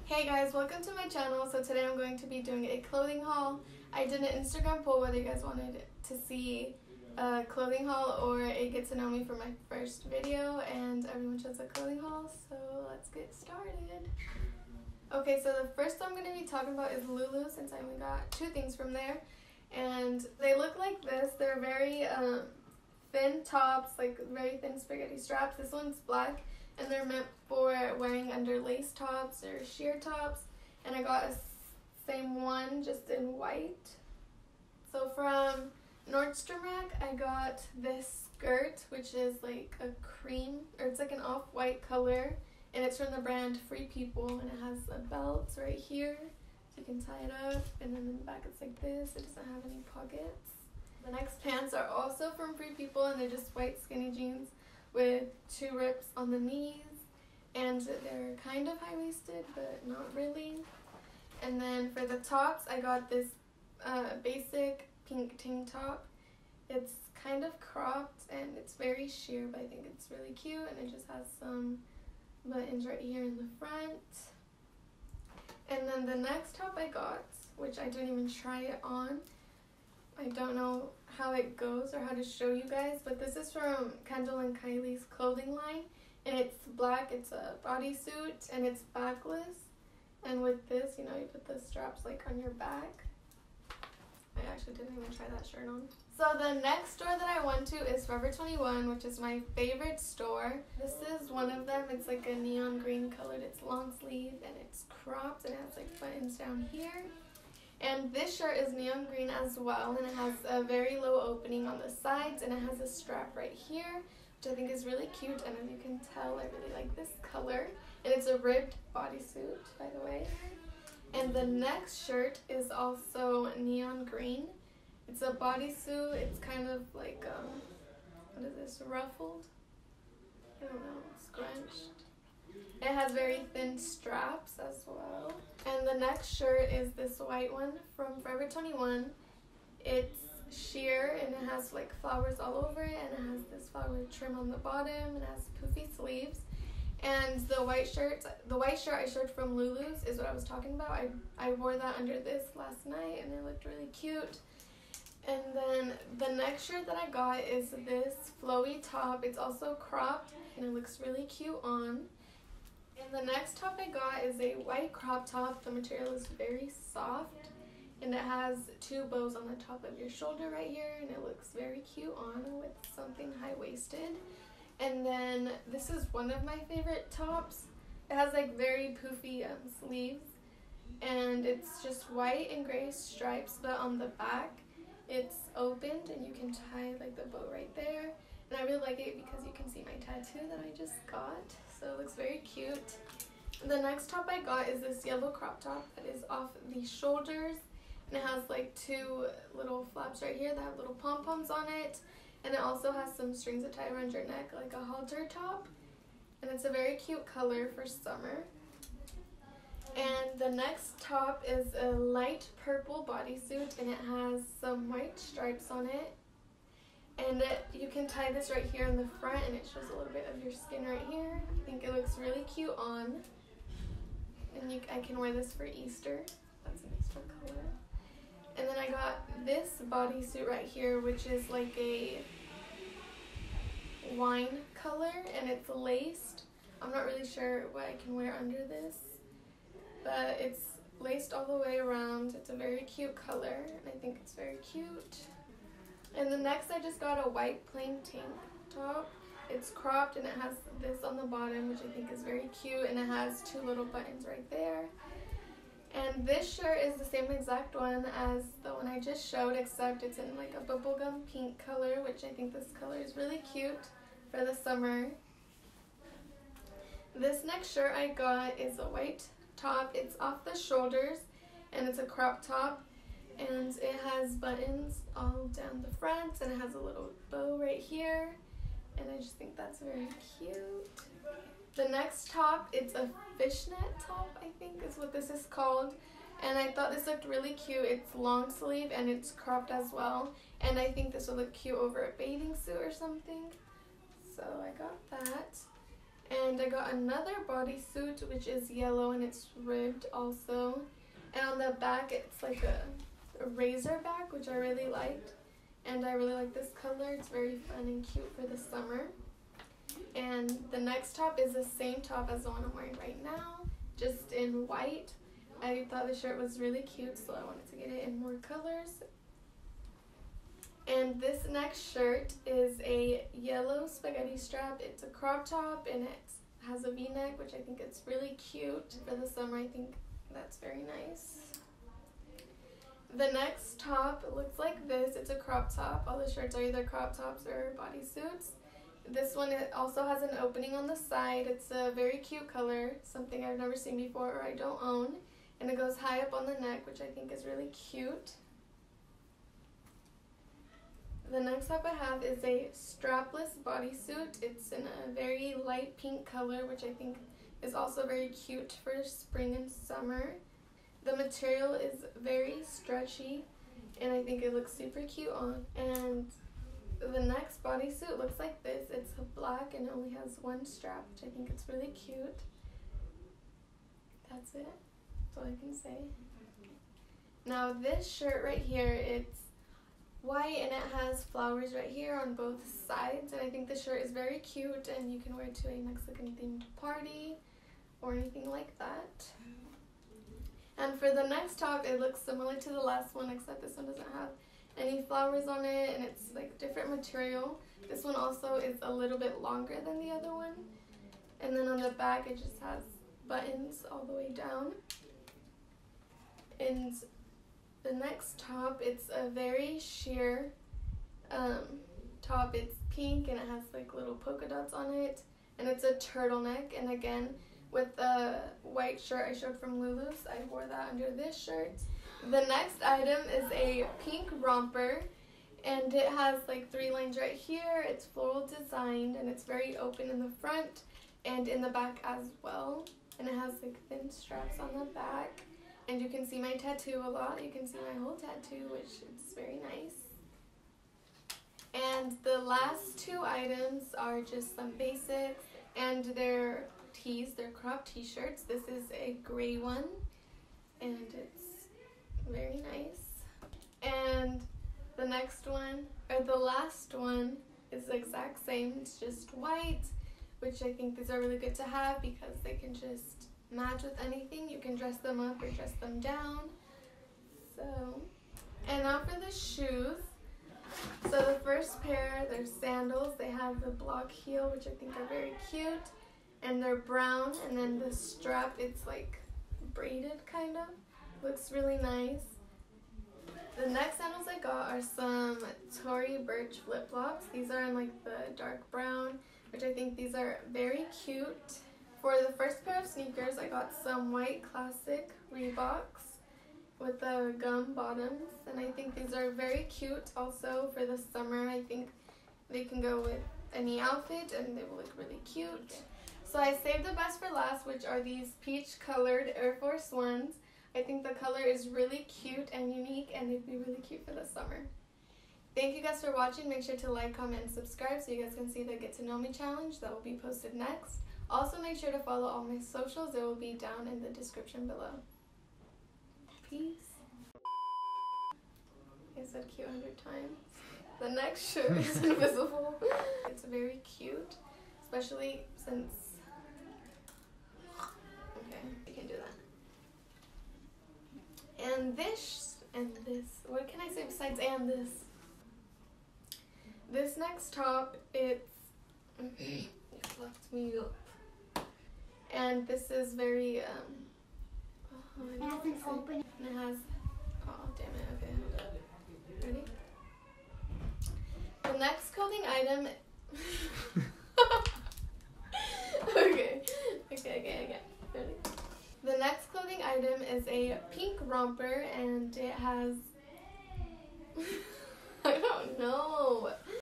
Hey guys, welcome to my channel. So today I'm going to be doing a clothing haul. I did an Instagram poll whether you guys wanted to see a clothing haul or a get to know me for my first video, and everyone chose a clothing haul, so let's get started. Okay, so the first I'm going to be talking about is Lulus, since I only got two things from there. And they look like this. They're very thin tops, like very thin spaghetti straps. This one's black, and they're meant for wearing under lace tops or sheer tops. And I got a same one just in white. So from Nordstrom Rack, I got this skirt, which is like a cream, or it's like an off-white color, and it's from the brand Free People, and it has a belt right here, so you can tie it up, and then in the back it's like this. It doesn't have any pockets. The next pants are also from Free People, and they're just white skinny jeans with two rips on the knees, and they're kind of high-waisted but not really. And then for the tops, I got this basic pink tank top. It's kind of cropped and it's very sheer, but I think it's really cute, and it just has some buttons right here in the front. And then the next top I got, which I didn't even try it on, I don't know how it goes or how to show you guys, but this is from Kendall and Kylie's clothing line, and it's black. It's a bodysuit and it's backless, and with this, you know, you put the straps like on your back. I actually didn't even try that shirt on. So the next store that I went to is Forever 21, which is my favorite store. This is one of them. It's like a neon green colored. It's long sleeve and it's cropped, and it has like buttons down here. And this shirt is neon green as well, and it has a very low opening on the sides, and it has a strap right here, which I think is really cute. And as you can tell, I really like this color. And it's a ribbed bodysuit, by the way. And the next shirt is also neon green. It's a bodysuit. It's kind of like, what is this, ruffled? I don't know, scrunched. It has very thin straps as well. And the next shirt is this white one from Forever 21. It's sheer, and it has like flowers all over it, and it has this flower trim on the bottom, and it has poofy sleeves. And the white shirt I showed from Lulus is what I was talking about. I wore that under this last night, and it looked really cute. And then the next shirt that I got is this flowy top. It's also cropped, and it looks really cute on. And the next top I got is a white crop top. The material is very soft, and it has two bows on the top of your shoulder right here, and it looks very cute on with something high-waisted. And then this is one of my favorite tops. It has like very poofy sleeves, and it's just white and gray stripes, but on the back it's opened, and you can tie like the bow right there. And I really like it because you can see my tattoo that I just got, so it looks very cute. The next top I got is this yellow crop top that is off the shoulders, and it has like two little flaps right here that have little pom-poms on it. And it also has some strings that tie around your neck, like a halter top. And it's a very cute color for summer. And the next top is a light purple bodysuit, and it has some white stripes on it. And you can tie this right here in the front, and it shows a little bit of your skin right here. I think it looks really cute on. And I can wear this for Easter. That's an Easter color. And then I got this bodysuit right here, which is like a wine color, and it's laced. I'm not really sure what I can wear under this, but it's laced all the way around. It's a very cute color, and I think it's very cute. And the next I just got a white plain tank top. It's cropped, and it has this on the bottom, which I think is very cute, and it has two little buttons right there. And this shirt is the same exact one as the one I just showed, except it's in like a bubblegum pink color, which I think this color is really cute for the summer. This next shirt I got is a white top. It's off the shoulders, and it's a crop top, and it has buttons all down the front, and it has a little bow right here, and I just think that's very cute. The next top, it's a fishnet top, I think is what this is called. And I thought this looked really cute. It's long sleeve and it's cropped as well. And I think this would look cute over a bathing suit or something. So I got that. And I got another bodysuit, which is yellow and it's ribbed also. And on the back, it's like a razor back, which I really liked. And I really like this color. It's very fun and cute for the summer. And the next top is the same top as the one I'm wearing right now, just in white. I thought the shirt was really cute, so I wanted to get it in more colors. And this next shirt is a yellow spaghetti strap. It's a crop top and it has a V-neck, which I think is really cute for the summer. I think that's very nice. The next top looks like this. It's a crop top. All the shirts are either crop tops or bodysuits. This one, it also has an opening on the side. It's a very cute color, something I've never seen before or I don't own. And it goes high up on the neck, which I think is really cute. The next top I have is a strapless bodysuit. It's in a very light pink color, which I think is also very cute for spring and summer. The material is very stretchy, and I think it looks super cute on. And the next bodysuit looks like this. It's black and it only has one strap, which I think it's really cute. That's it. That's all I can say. Now this shirt right here, it's white and it has flowers right here on both sides, and I think the shirt is very cute and you can wear it to a Mexican themed party or anything like that. And for the next top, it looks similar to the last one, except this one doesn't have any flowers on it and it's like different material. This one also is a little bit longer than the other one, and then on the back it just has buttons all the way down. And the next top, it's a very sheer top. It's pink and it has like little polka dots on it, and it's a turtleneck. And again, with the white shirt I showed from Lulus, I wore that under this shirt. The next item is a pink romper, and it has like 3 lines right here. It's floral designed and it's very open in the front and in the back as well. And it has like thin straps on the back. And you can see my tattoo a lot. You can see my whole tattoo, which is very nice. And the last 2 items are just some basics, and they're tees. They're cropped t-shirts. This is a gray one, and it's very nice. And the next one, or the last one, is the exact same. It's just white, which I think these are really good to have because they can just match with anything. You can dress them up or dress them down. So, and now for the shoes. So the first pair, they're sandals. They have the block heel, which I think are very cute, and they're brown. And then the strap, it's like braided kind of. Looks really nice. The next sandals I got are some Tory Burch flip-flops. These are in like the dark brown, which I think these are very cute. For the first pair of sneakers, I got some white classic Reeboks with the gum bottoms, and I think these are very cute also for the summer. I think they can go with any outfit and they will look really cute. So I saved the best for last, which are these peach colored Air Force Ones. I think the color is really cute and unique, and they'd be really cute for the summer. Thank you guys for watching. Make sure to like, comment, and subscribe so you guys can see the Get to Know Me challenge that will be posted next. Also, make sure to follow all my socials. They will be down in the description below. Peace. I said cute 100 times. The next shirt is invisible. It's very cute, especially since... Okay, you can do that. And this, what can I say besides and this? This next top, it left me up. And this is very, it has an opening. And it has, oh damn it, okay, hold up. Ready? The next clothing item, okay, ready? The next clothing item is a pink romper, and it has, I don't know.